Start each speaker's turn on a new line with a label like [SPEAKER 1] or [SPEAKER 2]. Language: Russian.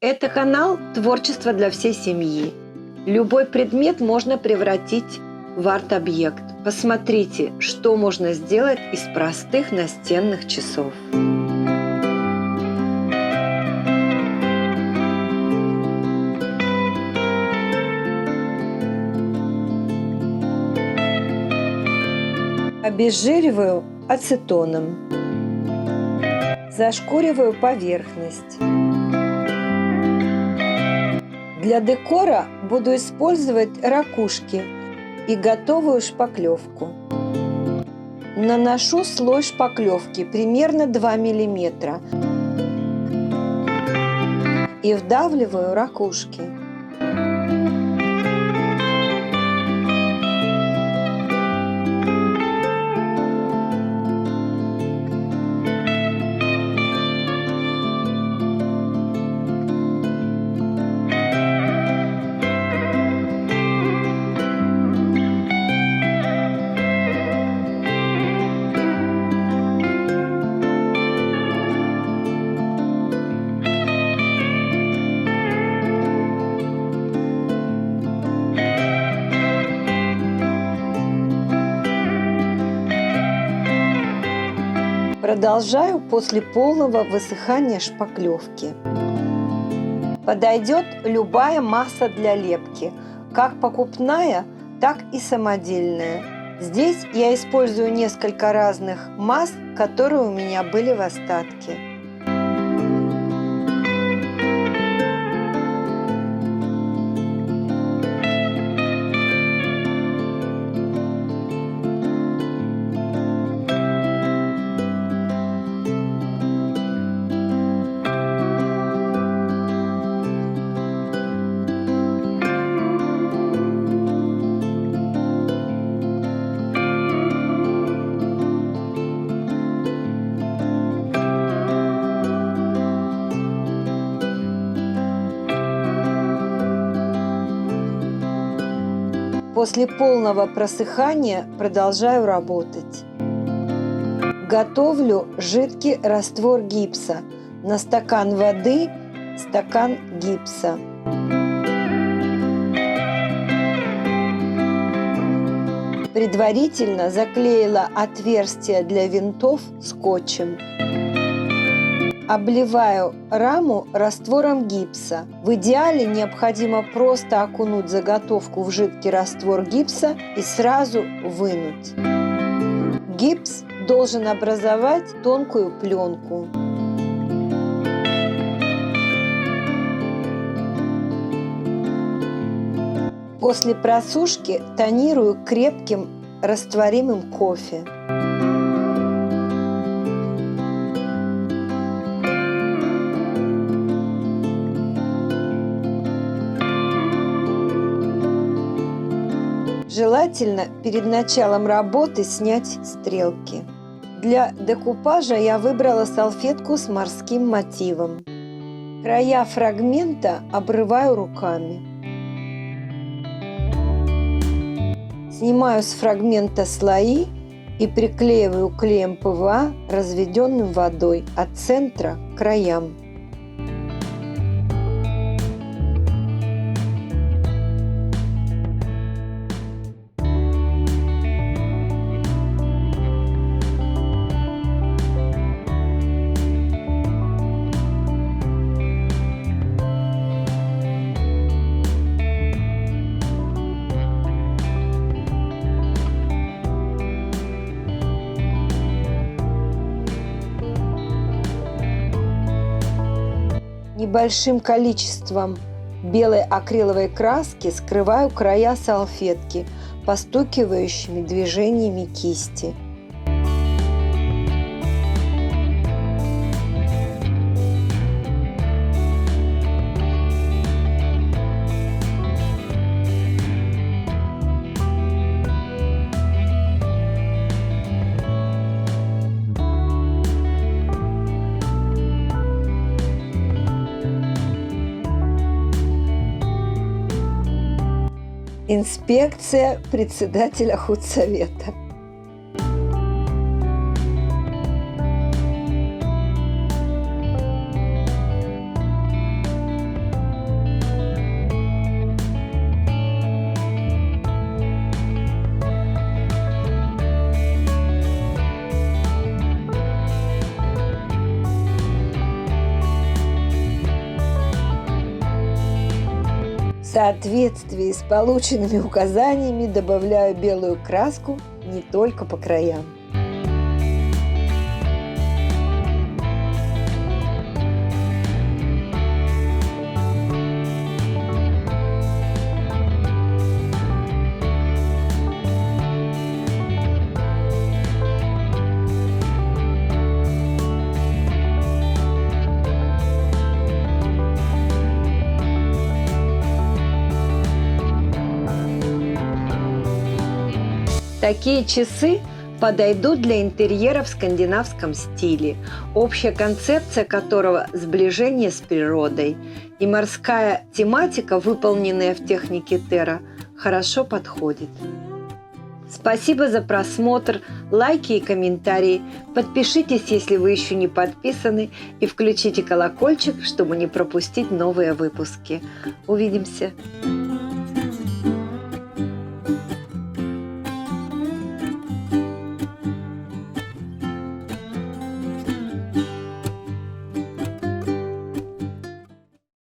[SPEAKER 1] Это канал «Творчество для всей семьи». Любой предмет можно превратить в арт-объект. Посмотрите, что можно сделать из простых настенных часов. Обезжириваю ацетоном. Зашкуриваю поверхность. Для декора буду использовать ракушки и готовую шпаклевку. Наношу слой шпаклевки примерно 2 мм и вдавливаю ракушки. Продолжаю после полного высыхания шпаклевки. Подойдет любая масса для лепки, как покупная, так и самодельная. Здесь я использую несколько разных масс, которые у меня были в остатке. После полного просыхания продолжаю работать. Готовлю жидкий раствор гипса. На стакан воды стакан гипса. Предварительно заклеила отверстия для винтов скотчем. Обливаю раму раствором гипса. В идеале необходимо просто окунуть заготовку в жидкий раствор гипса и сразу вынуть. Гипс должен образовать тонкую пленку. После просушки тонирую крепким растворимым кофе. Желательно перед началом работы снять стрелки. Для декупажа я выбрала салфетку с морским мотивом. Края фрагмента обрываю руками. Снимаю с фрагмента слои и приклеиваю клеем ПВА, разведенным водой, от центра к краям. Небольшим количеством белой акриловой краски скрываю края салфетки постукивающими движениями кисти. Инспекция председателя худсовета. соответствии с полученными указаниями добавляю белую краску не только по краям. Такие часы подойдут для интерьера в скандинавском стиле, общая концепция которого – сближение с природой, и морская тематика, выполненная в технике Терра, хорошо подходит. Спасибо за просмотр, лайки и комментарии. Подпишитесь, если вы еще не подписаны, и включите колокольчик, чтобы не пропустить новые выпуски. Увидимся!